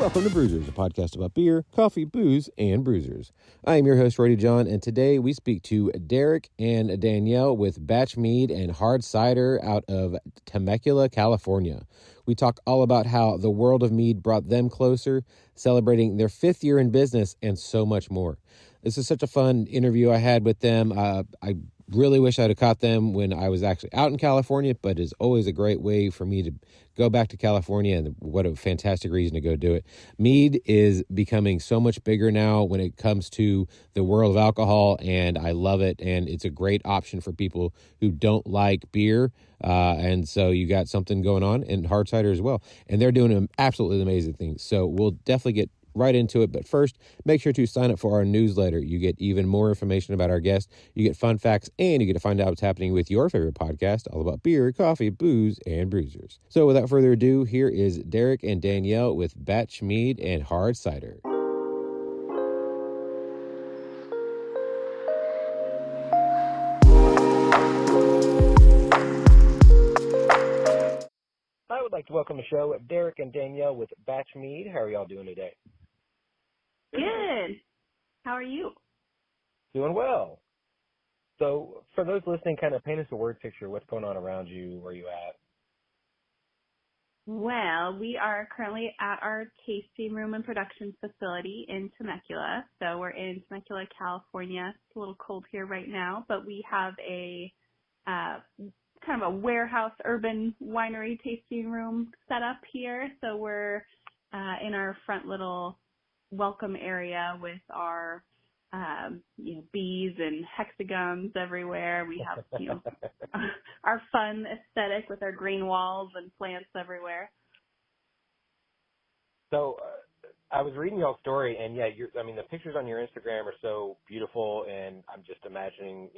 Welcome to Brewsers, a podcast about beer, coffee, booze, and bruisers. I am your host, Roddy John, and today we speak to Derek and Danielle with Batch Mead and Hard Cider out of Temecula, California. We talk all about how the world of mead brought them closer, celebrating their 5th year in business, and so much more. This is such a fun interview I had with them. I really wish I'd have caught them when I was actually out in California, but it's always a great way for me to go back to California, and what a fantastic reason to go do it. Mead is becoming so much bigger now when it comes to the world of alcohol, and I love it, and it's a great option for people who don't like beer, and so you got something going on, and hard cider as well, and they're doing an absolutely amazing things. So we'll definitely get right into it. But first, make sure to sign up for our newsletter. You get even more information about our guests. You get fun facts, and you get to find out what's happening with your favorite podcast, all about beer, coffee, booze, and bruisers. So without further ado, here is Derek and Danielle with Batch Mead and Hard Cider. I would like to welcome to the show Derek and Danielle with Batch Mead. How are y'all doing today? Good. How are you? Doing well. So for those listening, kind of paint us a word picture. What's going on around you? Where are you at? Well, we are currently at our tasting room and production facility in Temecula. So we're in Temecula, California. It's a little cold here right now, but we have a kind of a warehouse urban winery tasting room set up here. So we're in our front little welcome area with our bees and hexagons everywhere. We have our fun aesthetic with our green walls and plants everywhere. So I was reading y'all's story, and the pictures on your Instagram are so beautiful, and I'm just imagining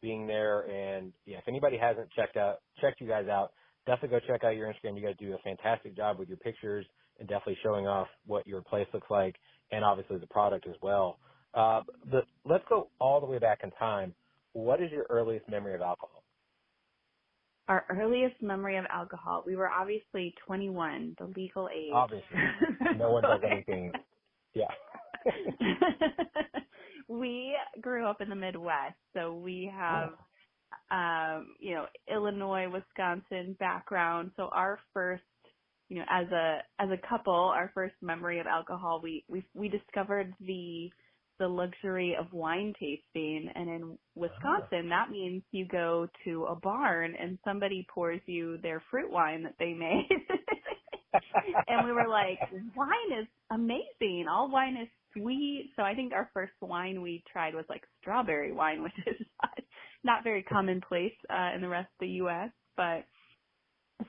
being there. And if anybody hasn't checked you guys out, definitely go check out your Instagram. You guys do a fantastic job with your pictures and definitely showing off what your place looks like, and obviously the product as well. But let's go all the way back in time. What is your earliest memory of alcohol? Our earliest memory of alcohol, we were obviously 21, the legal age. Obviously. No one does anything. Yeah. We grew up in the Midwest, so we have, Illinois, Wisconsin background. So our first, as a couple, our first memory of alcohol, we discovered the luxury of wine tasting. And in Wisconsin, that means you go to a barn and somebody pours you their fruit wine that they made. And we were like, wine is amazing. All wine is sweet. So I think our first wine we tried was like strawberry wine, which is not very commonplace in the rest of the U.S. But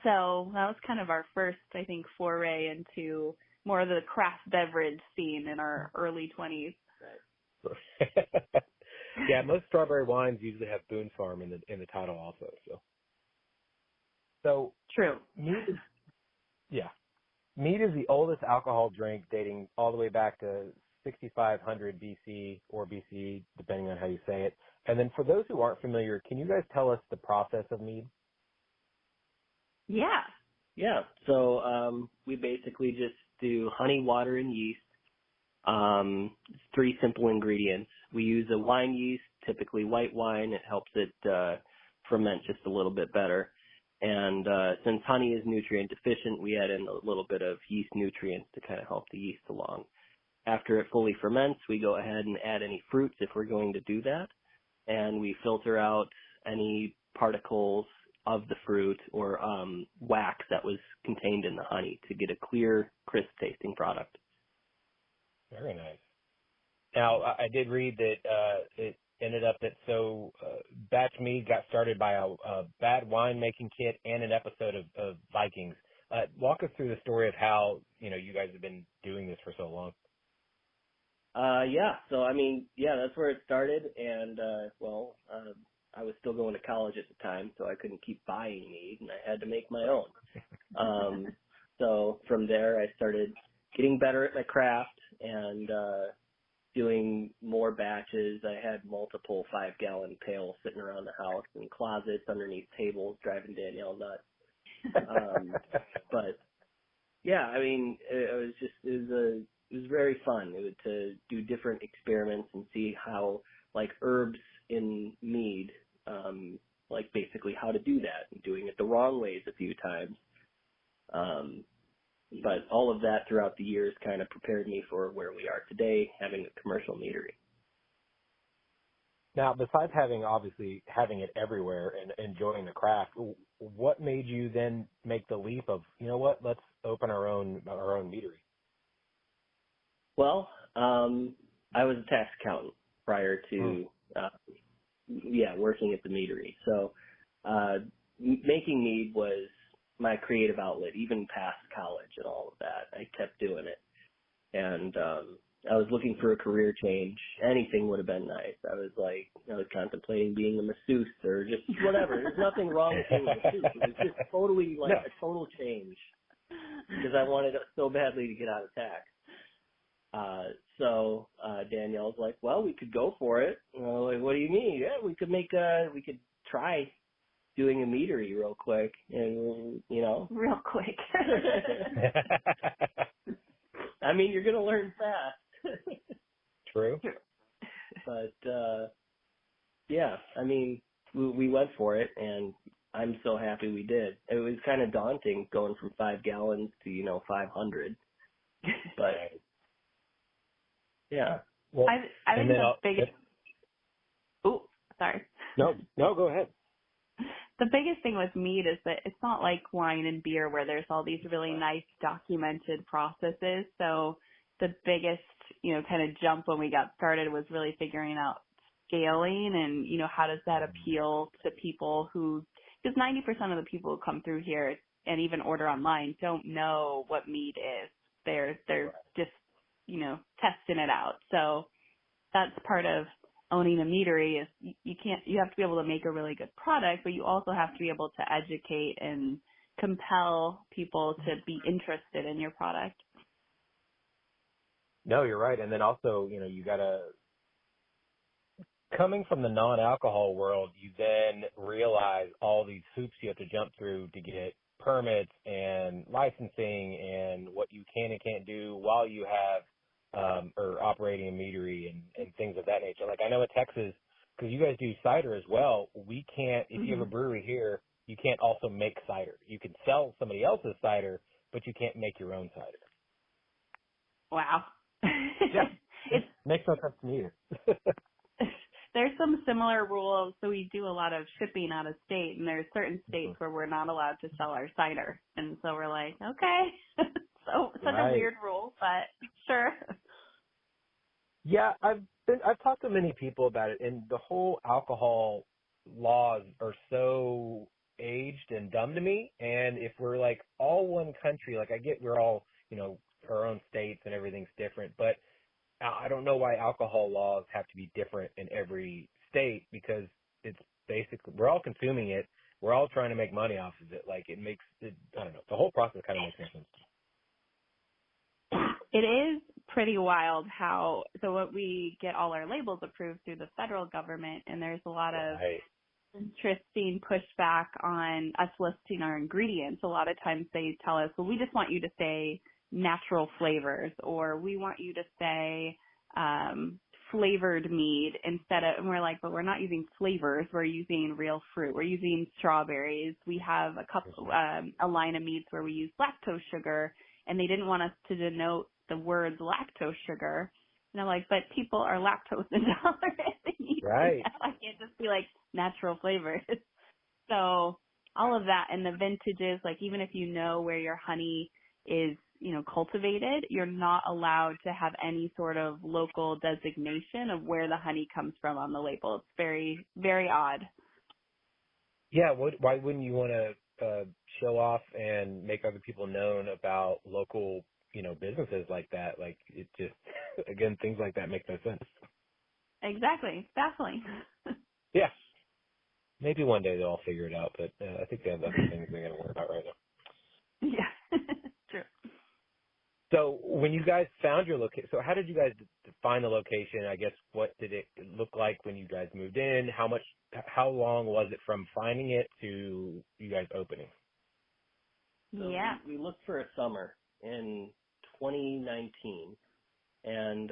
so that was kind of our first, I think, foray into more of the craft beverage scene in our early 20s. Yeah, most strawberry wines usually have Boone's Farm in the title also. So True. Mead is the oldest alcohol drink, dating all the way back to 6500 BC or BC, depending on how you say it. And then for those who aren't familiar, can you guys tell us the process of mead? Yeah. Yeah. So we basically just do honey, water, and yeast. It's 3 simple ingredients. We use a wine yeast, typically white wine. It helps it ferment just a little bit better. And since honey is nutrient deficient, we add in a little bit of yeast nutrients to kind of help the yeast along. After it fully ferments, we go ahead and add any fruits if we're going to do that. And we filter out any particles of the fruit or wax that was contained in the honey to get a clear, crisp tasting product. Very nice. Now, I did read that it ended up that Batch Mead got started by a bad winemaking kit and an episode of Vikings. Walk us through the story of how, you guys have been doing this for so long. That's where it started. And, I was still going to college at the time, so I couldn't keep buying mead, and I had to make my own. So from there, I started getting better at my craft and doing more batches. I had multiple 5-gallon pails sitting around the house and closets underneath tables, driving Danielle nuts. But Yeah, I mean, it was very fun. It was to do different experiments and see how, like, herbs in mead, like basically how to do that and doing it the wrong ways a few times. But all of that throughout the years kind of prepared me for where we are today, having a commercial meadery. Now, besides obviously having it everywhere and enjoying the craft, what made you then make the leap of, you know what, let's open our own meadery? Well, I was a tax accountant prior to, working at the meadery. So, making mead was my creative outlet, even past college and all of that. I kept doing it. And, I was looking for a career change. Anything would have been nice. I was contemplating being a masseuse or just whatever. There's nothing wrong with being a masseuse. It was just totally a total change because I wanted so badly to get out of tax. So Danielle's like, well, we could go for it. And I was like, what do you mean? Yeah, we could try doing a meadery real quick and, Real quick. I mean, you're going to learn fast. True. But, I mean, we went for it, and I'm so happy we did. It was kind of daunting going from 5 gallons to, 500. But, yeah. Well, I think the biggest... Oh, sorry. No, go ahead. The biggest thing with mead is that it's not like wine and beer where there's all these really nice documented processes. So the biggest, kind of jump when we got started was really figuring out scaling and, how does that appeal to people because 90% of the people who come through here and even order online don't know what mead is. They're just, testing it out. So that's part of owning a meadery is you have to be able to make a really good product, but you also have to be able to educate and compel people to be interested in your product. No, you're right. And then also, you gotta, coming from the non-alcohol world, you then realize all these hoops you have to jump through to get permits and licensing and what you can and can't do while you have or operating a meadery and things of that nature. Like I know in Texas, because you guys do cider as well, we can't, if you have a brewery here, you can't also make cider. You can sell somebody else's cider, but you can't make your own cider. Wow. Yeah. It makes no sense to me either. There's some similar rules. So we do a lot of shipping out of state, and there's certain states where we're not allowed to sell our cider. And so we're like, okay. So such a weird rule, but sure. Yeah, I've talked to many people about it, and the whole alcohol laws are so aged and dumb to me. And if we're like all one country, like I get we're all, our own states and everything's different, but I don't know why alcohol laws have to be different in every state because it's basically, we're all consuming it. We're all trying to make money off of it. Like I don't know, the whole process kind of makes no sense. It is pretty wild so we get all our labels approved through the federal government, and there's a lot of interesting pushback on us listing our ingredients. A lot of times they tell us, well, we just want you to say natural flavors, or we want you to say flavored mead instead of, and we're like, but we're not using flavors, we're using real fruit, we're using strawberries. We have a line of meads where we use lactose sugar, and they didn't want us to denote the words lactose sugar. And I'm like, but people are lactose intolerant. Right. I can't just be like natural flavors. So all of that, and the vintages, like even if you know where your honey is, cultivated, you're not allowed to have any sort of local designation of where the honey comes from on the label. It's very, very odd. Yeah. Why wouldn't you want to show off and make other people known about local, businesses like that? Like it just, again, things like that make no sense. Exactly. It's baffling. Yeah. Maybe one day they'll all figure it out, but I think they have other things they got to worry about right now. Yeah. True. So when you guys found your location, so how did you guys find the location? I guess what did it look like when you guys moved in? How long was it from finding it to you guys opening? So we looked for a summer, in 2019, and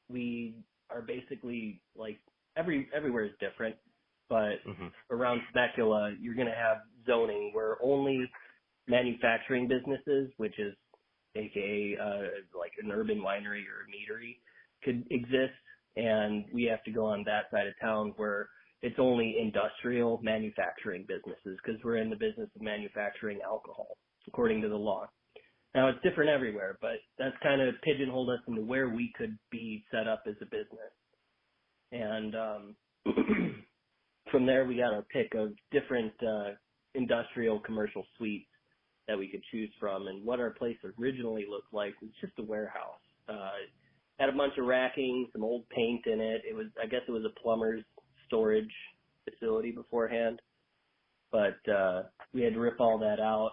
we are basically like everywhere is different, but around Temecula, you're going to have zoning where only manufacturing businesses, which is aka like an urban winery or a meadery, could exist, and we have to go on that side of town where it's only industrial manufacturing businesses because we're in the business of manufacturing alcohol according to the law. Now, it's different everywhere, but that's kind of pigeonholed us into where we could be set up as a business. And from there, we got our pick of different industrial commercial suites that we could choose from. And what our place originally looked like was just a warehouse. Had a bunch of racking, some old paint in it. I guess it was a plumber's storage facility beforehand. But we had to rip all that out,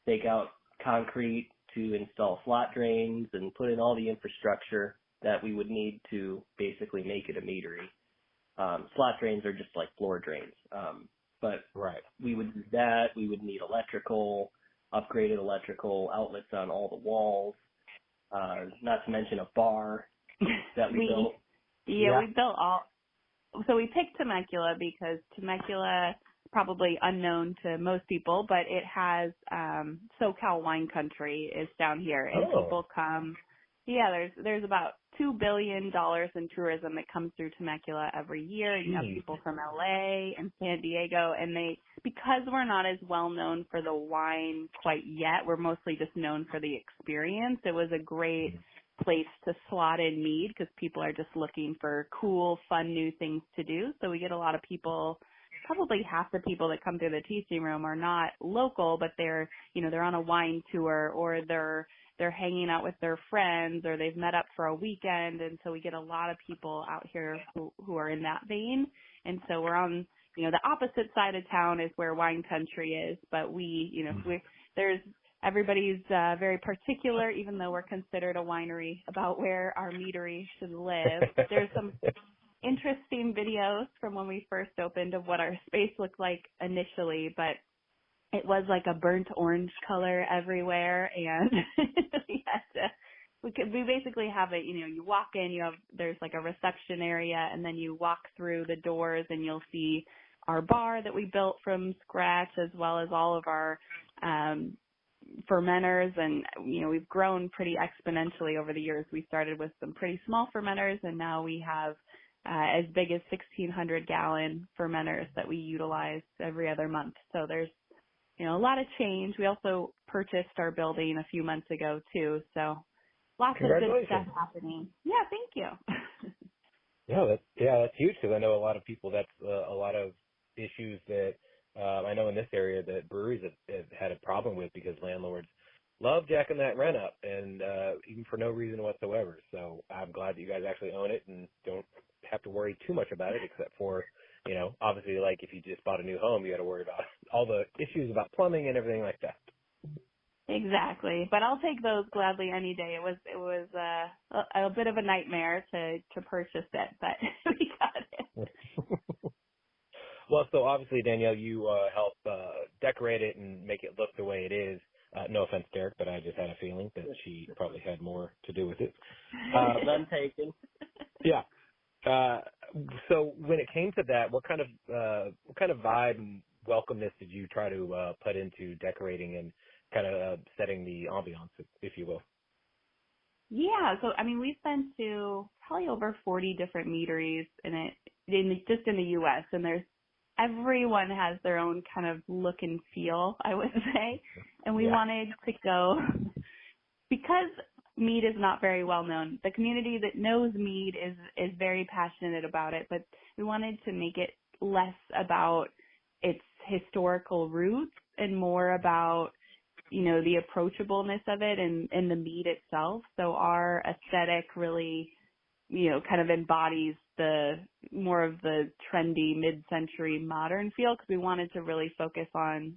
take out concrete to install slot drains and put in all the infrastructure that we would need to basically make it a meadery. Slot drains are just like floor drains. But we would do that. We would need electrical, upgraded electrical outlets on all the walls, not to mention a bar that we built. Yeah, we built all. So we picked Temecula because Temecula, probably unknown to most people, but it has SoCal wine country is down here, and people come. Yeah, there's about $2 billion in tourism that comes through Temecula every year. You have people from LA and San Diego, and because we're not as well known for the wine quite yet, we're mostly just known for the experience. It was a great place to slot in mead because people are just looking for cool, fun, new things to do. So we get a lot of people. Probably half the people that come through the tasting room are not local, but they're on a wine tour, or they're hanging out with their friends, or they've met up for a weekend. And so we get a lot of people out here who are in that vein. And so we're on, the opposite side of town is where wine country is, but everybody's very particular, even though we're considered a winery, about where our meadery should live. There's some interesting videos from when we first opened of what our space looked like initially, but it was like a burnt orange color everywhere, and we basically have it, you walk in, there's like a reception area, and then you walk through the doors and you'll see our bar that we built from scratch, as well as all of our fermenters, and we've grown pretty exponentially over the years. We started with some pretty small fermenters, and now we have as big as 1,600 gallon fermenters that we utilize every other month. So there's, a lot of change. We also purchased our building a few months ago too. So lots of good stuff happening. Yeah, thank you. That's huge, because I know a lot of people, that's a lot of issues that I know in this area that breweries have had a problem with, because landlords love jacking that rent up, and even for no reason whatsoever. So I'm glad that you guys actually own it and don't have to worry too much about it, except for, obviously, like if you just bought a new home, you got to worry about all the issues about plumbing and everything like that. Exactly, but I'll take those gladly any day. It was a bit of a nightmare to purchase it, but we got it. Well, so obviously, Danielle, you help decorate it and make it look the way it is. No offense, Derek, but I just had a feeling that she probably had more to do with it. None taken. Yeah. So when it came to that, what kind of vibe and welcomeness did you try to put into decorating and kind of setting the ambiance, if you will? Yeah, so we've been to probably over 40 different meaderies just in the U.S., and everyone has their own kind of look and feel, I would say, and we wanted to go because mead is not very well known. The community that knows mead is very passionate about it, but we wanted to make it less about its historical roots and more about, the approachableness of it and the mead itself. So our aesthetic really, kind of embodies more of the trendy mid-century modern feel, because we wanted to really focus on